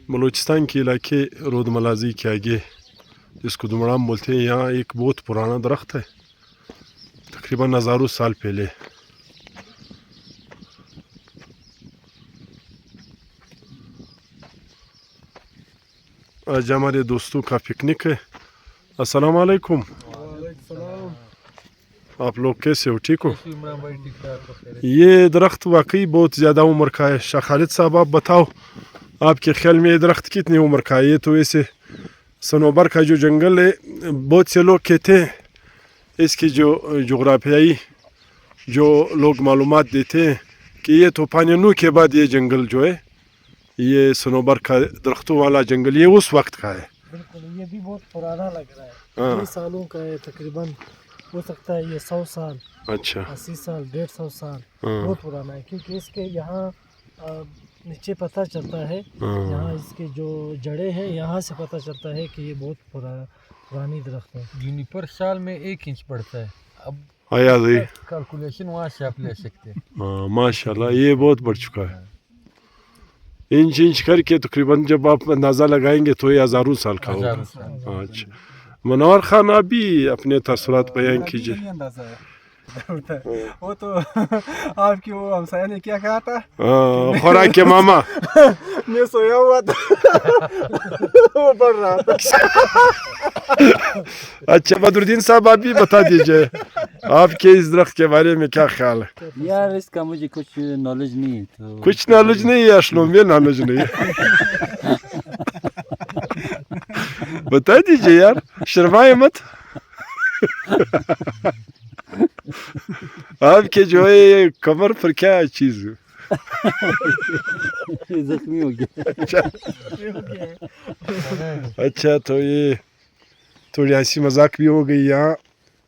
बलूचिस्तान के इलाके रोदमलाजी के आगे जिसको दुमड़ाम बोलते हैं, यहाँ एक बहुत पुराना दरख्त है, तकरीबन हज़ारों साल पहले। आज हमारे दोस्तों का पिकनिक है। अस्सलाम वालेकुम। आप लोग कैसे हो, ठीक हो? ये दरख्त वाकई बहुत ज़्यादा उम्र का है। शाह खालिद साहब, आप बताओ, आपके ख्याल में ये दरख्त कितनी उम्र का है? ये तो ऐसे सनोबर का जो जंगल है, बहुत से लोग कहते हैं इसकी जो जोग्राफियाई जो लोग मालूमात देते हैं कि ये तूफ़ान नूह के बाद ये जंगल जो है, ये सनोबर का दरख्तों वाला जंगल, ये उस वक्त का है। बिल्कुल, ये भी बहुत पुराना लग रहा है। 20 सालों का है तकरीबन, हो सकता है ये 100 साल, अच्छा, 80 साल, 150 साल, बहुत पुराना है। क्योंकि इसके यहाँ नीचे पता चलता है, यहाँ इसके जो जड़ें हैं, यहाँ से पता चलता है कि ये बहुत पुरानी दरख्त है। जूनिपर साल में 1 इंच बढ़ता है। अब आया कैलकुलेशन वहाँ से आप ले सकते हैं। माशाल्लाह, ये बहुत बढ़ चुका है। इंच इंच करके तकरीबन जब आप अंदाज़ा लगाएंगे तो ये हज़ारों साल का होगा। अच्छा, मनोहर खान, आप भी अपने तसव्वुरात बयान कीजिए। वो तो आपकी वो हमसाया ने क्या कहा था? खुराक के मामा। मैं सोया हुआ था, वो पढ़ रहा था। अच्छा बदरुद्दीन साहब, आप भी बता दीजिए, आपके इस दरख्त के बारे में क्या ख्याल है? यार इसका मुझे कुछ नॉलेज नहीं है, तो कुछ नॉलेज नहीं है? असलों में नॉलेज नहीं है। बता दीजिए यार, शर्माए मत। आपके जो है ये कमर पर क्या चीज़ है? जख्मी हो गया। अच्छा, तो ये थोड़ी हंसी मजाक भी हो गई। यहाँ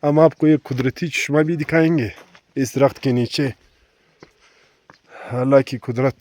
हम आपको एक कुदरती चश्मा भी दिखाएंगे इस दरख्त के नीचे। अल्लाह की कुदरत।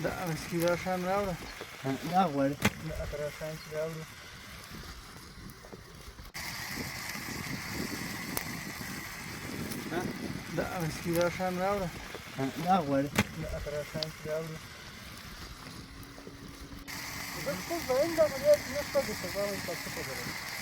Da مسكينة عشان راوده. لا غوړ Da ترى عشان راوده. Da مسكينة عشان راوده. لا غوړ Da ترى عشان راوده. بس خذ عندك بديت نشتغل في الصباح.